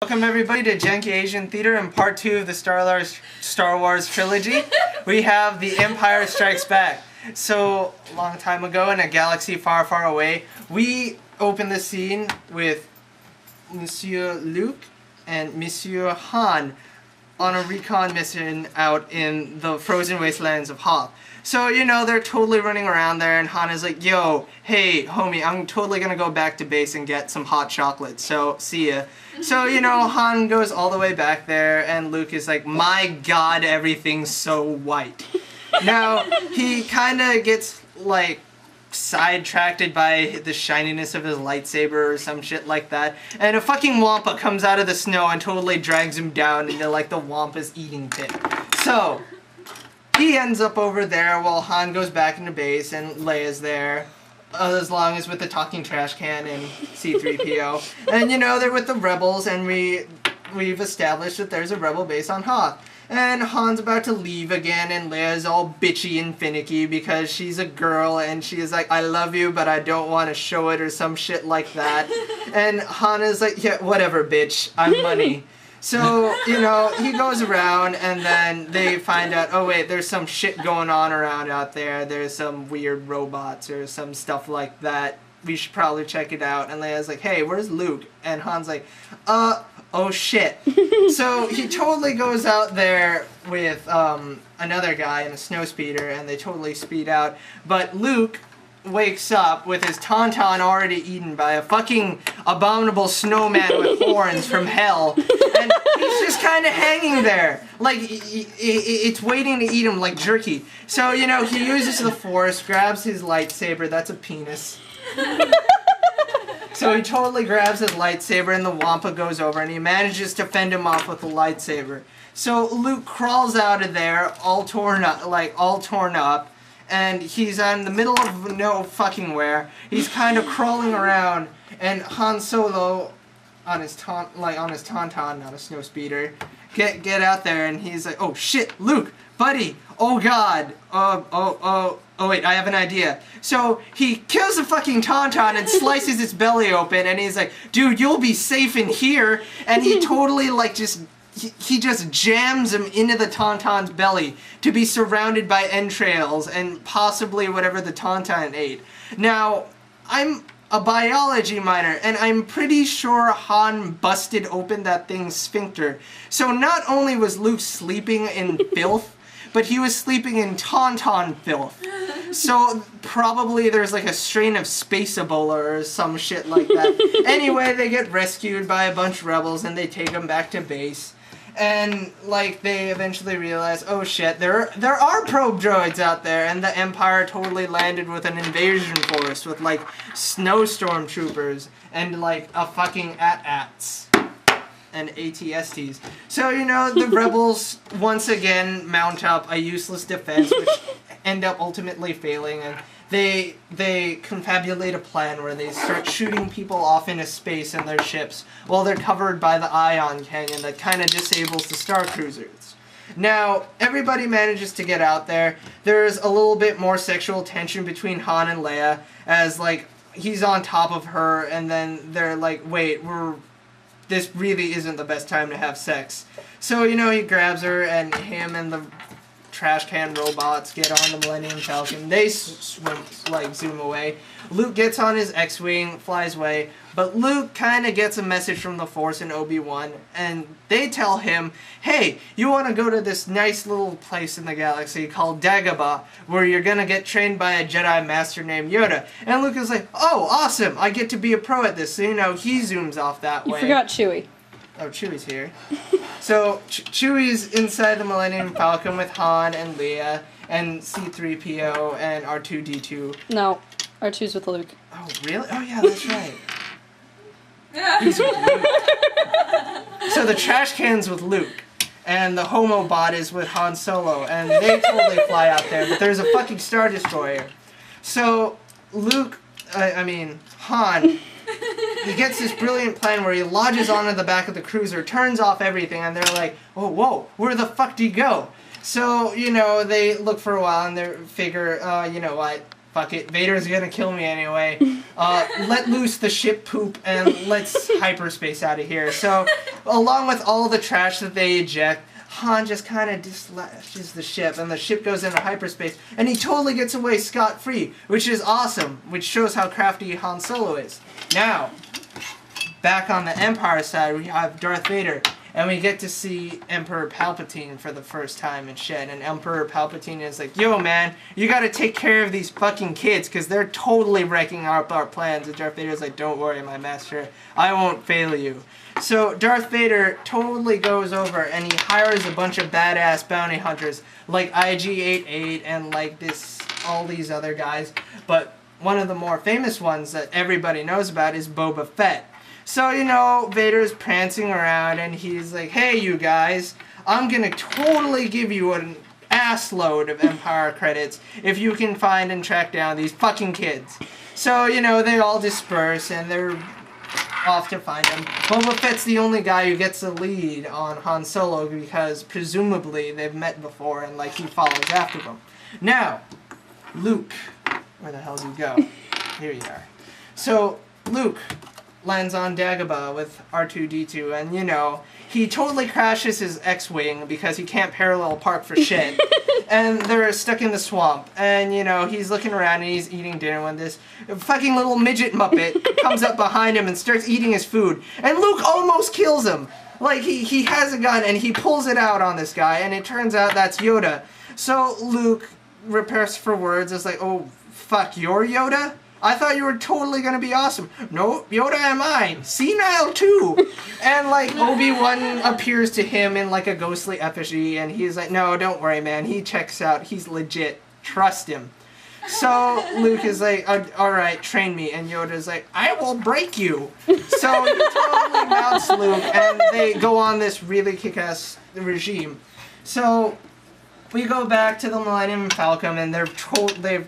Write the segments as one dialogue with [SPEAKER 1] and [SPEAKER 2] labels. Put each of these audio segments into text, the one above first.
[SPEAKER 1] Welcome everybody to Janky Asian Theater in part 2 of the Star Wars trilogy. We have The Empire Strikes Back. So, a long time ago in a galaxy far, far away, we opened the scene with Monsieur Luke and Monsieur Han on a recon mission out in the frozen wastelands of Hoth. So, you know, they're totally running around there, and Han is like, yo, hey, homie, I'm totally gonna go back to base and get some hot chocolate, so see ya. So, you know, Han goes all the way back there, and Luke is like, my god, everything's so white. Now, he kinda gets, like, sidetracked by the shininess of his lightsaber or some shit like that, and a fucking Wampa comes out of the snow and totally drags him down into, like, the Wampa's eating pit. So, he ends up over there while Han goes back into base and Leia's there, as long as with the talking trash can and C-3PO. And you know, they're with the rebels, and we've established that there's a rebel base on Hoth. And Han's about to leave again, and Leia's all bitchy and finicky because she's a girl and she's like, I love you, but I don't want to show it, or some shit like that. And Han is like, yeah, whatever, bitch, I'm money. So, you know, he goes around, and then they find out, oh wait, there's some shit going on around out there. There's some weird robots or some stuff like that. We should probably check it out. And Leia's like, hey, where's Luke? And Han's like, oh shit. So he totally goes out there with another guy in a snowspeeder, and they totally speed out. But Luke wakes up with his tauntaun already eaten by a fucking abominable snowman with horns from hell, and he's just kind of hanging there, like it's waiting to eat him like jerky. So, you know, he uses the Force, grabs his lightsaber, that's a penis. So he totally grabs his lightsaber, and the Wampa goes over, and he manages to fend him off with the lightsaber. So Luke crawls out of there, all torn up, and he's in the middle of no fucking where. He's kind of crawling around, and Han Solo, on his tauntaun, not a snowspeeder, get out there, and he's like, oh shit, Luke, buddy, oh god, oh wait, I have an idea. So he kills the fucking tauntaun and slices its belly open, and he's like, dude, you'll be safe in here, and he totally like he just jams him into the tauntaun's belly to be surrounded by entrails and possibly whatever the tauntaun ate. Now, I'm a biology minor, and I'm pretty sure Han busted open that thing's sphincter. So not only was Luke sleeping in filth, but he was sleeping in tauntaun filth. So probably there's like a strain of space Ebola or some shit like that. Anyway, they get rescued by a bunch of rebels, and they take them back to base. And, like, they eventually realize, oh shit, there are probe droids out there, and the Empire totally landed with an invasion force with, like, snowstorm troopers and, like, a fucking AT-ATs and ATSTs. So, you know, the rebels once again mount up a useless defense, which end up ultimately failing, and they confabulate a plan where they start shooting people off into space in their ships while they're covered by the ion canyon that kind of disables the star cruisers. Now, everybody manages to get out there. There's a little bit more sexual tension between Han and Leia, as, like, he's on top of her, and then they're like, wait, this really isn't the best time to have sex. So, you know, he grabs her, and him and the trash can robots get on the Millennium Falcon. They zoom away. Luke gets on his X-Wing, flies away, but Luke kind of gets a message from the Force and Obi-Wan, and they tell him, hey, you want to go to this nice little place in the galaxy called Dagobah, where you're going to get trained by a Jedi Master named Yoda. And Luke is like, oh, awesome, I get to be a pro at this. So, you know, he zooms off that way.
[SPEAKER 2] You forgot Chewie.
[SPEAKER 1] Oh, Chewie's here. So, Chewie's inside the Millennium Falcon with Han and Leia and C-3PO and R2-D2.
[SPEAKER 2] No, R2's with Luke.
[SPEAKER 1] Oh, really? Oh, yeah, that's right. He's with Luke. So the trash can's with Luke, and the Homobot is with Han Solo, and they totally fly out there, but there's a fucking Star Destroyer. So, Han, he gets this brilliant plan where he lodges onto the back of the cruiser, turns off everything, and they're like, oh, whoa, where the fuck do you go? So, you know, they look for a while, and they figure, you know what, fuck it, Vader's gonna kill me anyway. Let loose the ship poop and let's hyperspace out of here. So, along with all the trash that they eject, Han just kind of dislodges the ship, and the ship goes into hyperspace, and he totally gets away scot-free, which is awesome, which shows how crafty Han Solo is. Now, back on the Empire side, we have Darth Vader, and we get to see Emperor Palpatine for the first time and shit, and Emperor Palpatine is like, yo man, you gotta take care of these fucking kids, because they're totally wrecking up our plans, and Darth Vader's like, don't worry my master, I won't fail you. So Darth Vader totally goes over and he hires a bunch of badass bounty hunters like IG-88 and like all these other guys. But one of the more famous ones that everybody knows about is Boba Fett. So, you know, Vader's prancing around and he's like, hey you guys, I'm gonna totally give you an ass load of Empire credits if you can find and track down these fucking kids. So, you know, they all disperse and they're off to find him. Boba Fett's the only guy who gets the lead on Han Solo because presumably they've met before and like he follows after them. Now, Luke, where the hell did you go? Here you are. So, Luke lands on Dagobah with R2-D2 and you know, he totally crashes his X-Wing because he can't parallel park for shit. And they're stuck in the swamp. And, you know, he's looking around and he's eating dinner when this fucking little midget muppet comes up behind him and starts eating his food. And Luke almost kills him. Like, he has a gun and he pulls it out on this guy and it turns out that's Yoda. So Luke, repairs for words, is like, oh, fuck, you're Yoda? I thought you were totally gonna be awesome. No, Yoda am I. Senile too. And like Obi-Wan appears to him in like a ghostly effigy and he's like, no, don't worry man, he checks out, he's legit, trust him. So Luke is like, alright, train me, and Yoda's like, I will break you. So he totally mounts Luke and they go on this really kick-ass regime. So we go back to the Millennium Falcon and they're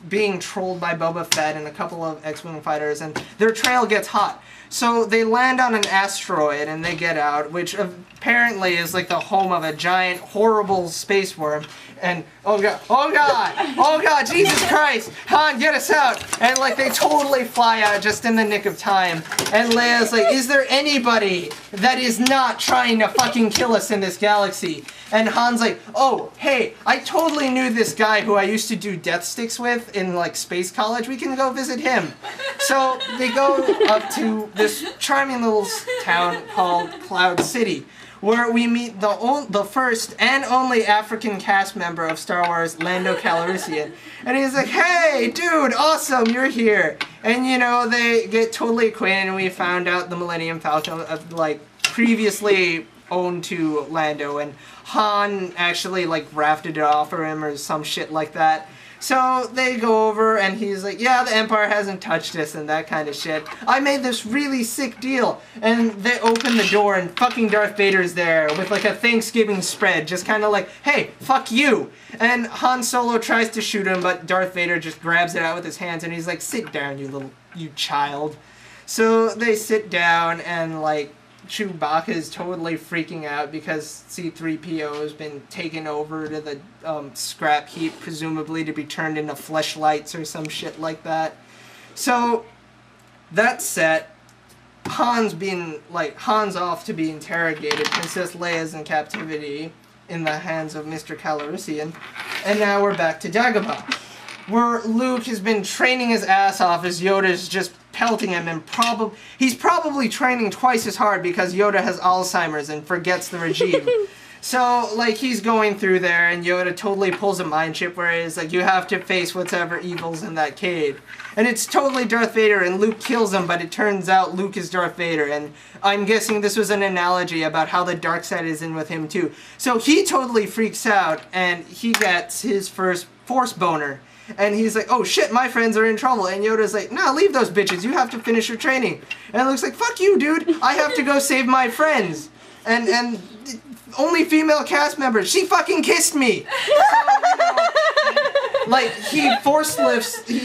[SPEAKER 1] being trolled by Boba Fett and a couple of X-Wing fighters, and their trail gets hot. So they land on an asteroid and they get out, which apparently is like the home of a giant, horrible space worm. And oh god, Jesus Christ, Han, get us out! And like they totally fly out just in the nick of time. And Leia's like, is there anybody that is not trying to fucking kill us in this galaxy? And Han's like, oh, hey, I totally knew this guy who I used to do death sticks with in like space college. We can go visit him. So they go up to this charming little town called Cloud City, where we meet the first and only African cast member of Star Wars, Lando Calrissian. And he's like, hey, dude, awesome, you're here. And, you know, they get totally acquainted, and we found out the Millennium Falcon, like, previously owned to Lando, and Han actually, like, rafted it off for him or some shit like that. So they go over and he's like, yeah, the Empire hasn't touched us and that kind of shit. I made this really sick deal. And they open the door and fucking Darth Vader's there with like a Thanksgiving spread, just kind of like, hey, fuck you. And Han Solo tries to shoot him, but Darth Vader just grabs it out with his hands and he's like, sit down, you child. So they sit down and like, Chewbacca is totally freaking out because C-3PO has been taken over to the scrap heap, presumably to be turned into fleshlights or some shit like that. So, that's set. Han's off to be interrogated. Princess Leia's in captivity in the hands of Mr. Calrissian. And now we're back to Dagobah, where Luke has been training his ass off as Yoda's just pelting him, and he's probably training twice as hard because Yoda has Alzheimer's and forgets the regime. So, like, he's going through there, and Yoda totally pulls a mind chip where he's like, you have to face whatever evil's in that cave. And it's totally Darth Vader, and Luke kills him, but it turns out Luke is Darth Vader, and I'm guessing this was an analogy about how the dark side is in with him, too. So he totally freaks out, and he gets his first Force boner. And he's like, oh shit, my friends are in trouble. And Yoda's like, nah, leave those bitches. You have to finish your training. And Luke's like, fuck you, dude. I have to go save my friends. And only female cast members. She fucking kissed me. So, you know, like, he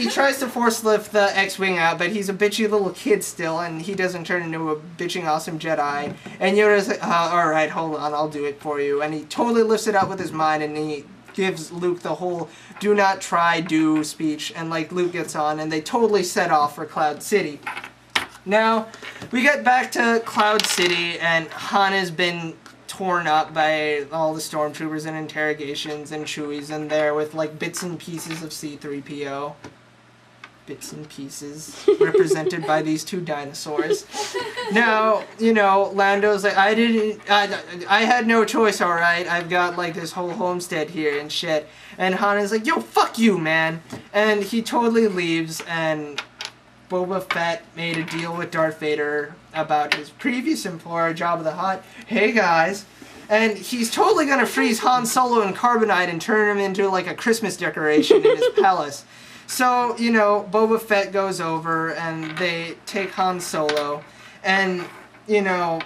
[SPEAKER 1] tries to force lift the X-Wing out, but he's a bitchy little kid still, and he doesn't turn into a bitching awesome Jedi. And Yoda's like, alright, hold on, I'll do it for you. And he totally lifts it out with his mind, and he gives Luke the whole "do not try, do" speech, and like Luke gets on, and they totally set off for Cloud City. Now, we get back to Cloud City, and Han has been torn up by all the stormtroopers and interrogations, and Chewie's in there with like bits and pieces of C-3PO. Bits and pieces, represented by these two dinosaurs. Now, you know, Lando's like, I had no choice, alright? I've got like this whole homestead here and shit. And Han is like, yo, fuck you, man. And he totally leaves, and Boba Fett made a deal with Darth Vader about his previous employer, Jabba the Hutt. Hey guys. And he's totally gonna freeze Han Solo in carbonite and turn him into like a Christmas decoration in his palace. So, you know, Boba Fett goes over and they take Han Solo, and, you know,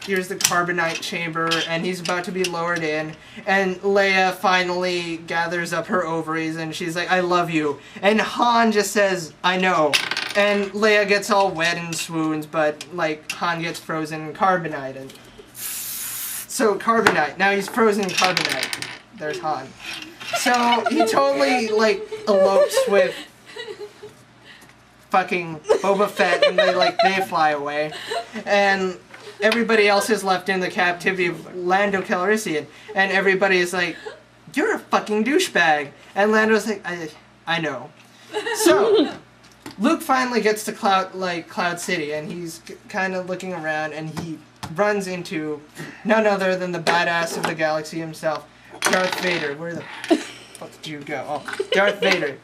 [SPEAKER 1] here's the carbonite chamber, and he's about to be lowered in, and Leia finally gathers up her ovaries and she's like, I love you. And Han just says, I know. And Leia gets all wet and swoons, but like Han gets frozen in carbonite. And so carbonite, now he's frozen in carbonite. There's Han. So he totally like elopes with fucking Boba Fett, and they fly away. And everybody else is left in the captivity of Lando Calrissian, and everybody is like, you're a fucking douchebag. And Lando's like, I know. So Luke finally gets to Cloud City, and he's kind of looking around, and he runs into none other than the badass of the galaxy himself, Darth Vader. Where the fuck did you go? Oh, Darth Vader.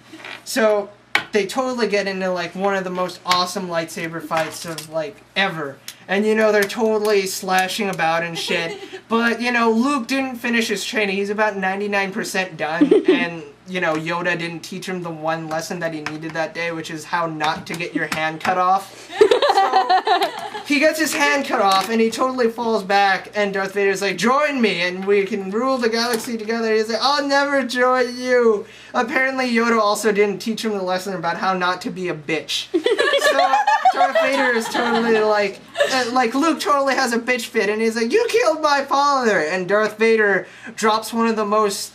[SPEAKER 1] So they totally get into like one of the most awesome lightsaber fights of like ever. And you know, they're totally slashing about and shit. But you know, Luke didn't finish his training. He's about 99% done. And you know, Yoda didn't teach him the one lesson that he needed that day, which is how not to get your hand cut off. So he gets his hand cut off, and he totally falls back, and Darth Vader's like, join me, and we can rule the galaxy together. He's like, I'll never join you. Apparently, Yoda also didn't teach him the lesson about how not to be a bitch. So Darth Vader is totally like Luke totally has a bitch fit, and he's like, you killed my father. And Darth Vader drops one of the most,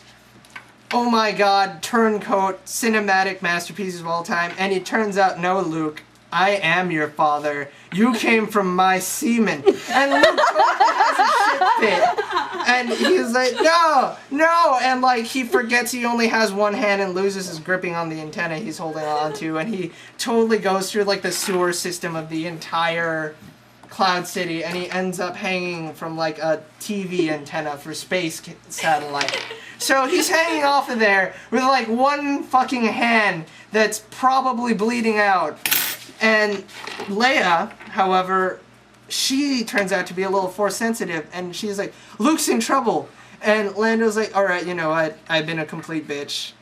[SPEAKER 1] oh my god, turncoat cinematic masterpieces of all time, and it turns out, no, Luke, I am your father. You came from my semen. And Luke totally has a shit fit. And he's like, no. And like, he forgets he only has one hand and loses his gripping on the antenna he's holding on to. And he totally goes through like the sewer system of the entire Cloud City. And he ends up hanging from like a TV antenna for space satellite. So he's hanging off of there with like one fucking hand that's probably bleeding out. And Leia, however, she turns out to be a little force sensitive, and she's like, Luke's in trouble. And Lando's like, alright, you know what, I've been a complete bitch.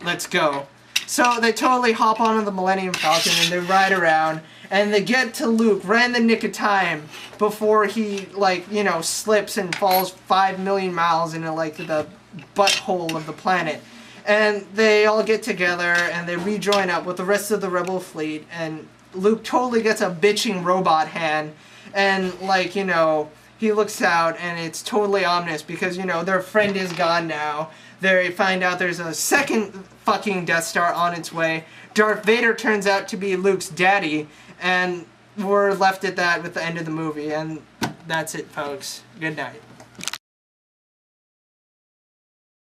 [SPEAKER 1] Let's go. So they totally hop onto the Millennium Falcon, and they ride around, and they get to Luke right in the nick of time before he, like, you know, slips and falls 5 million miles into, like, the butthole of the planet. And they all get together, and they rejoin up with the rest of the Rebel fleet, and Luke totally gets a bitching robot hand, and, like, you know, he looks out, and it's totally ominous, because, you know, their friend is gone now. They find out there's a second fucking Death Star on its way. Darth Vader turns out to be Luke's daddy, and we're left at that with the end of the movie, and that's it, folks. Good night.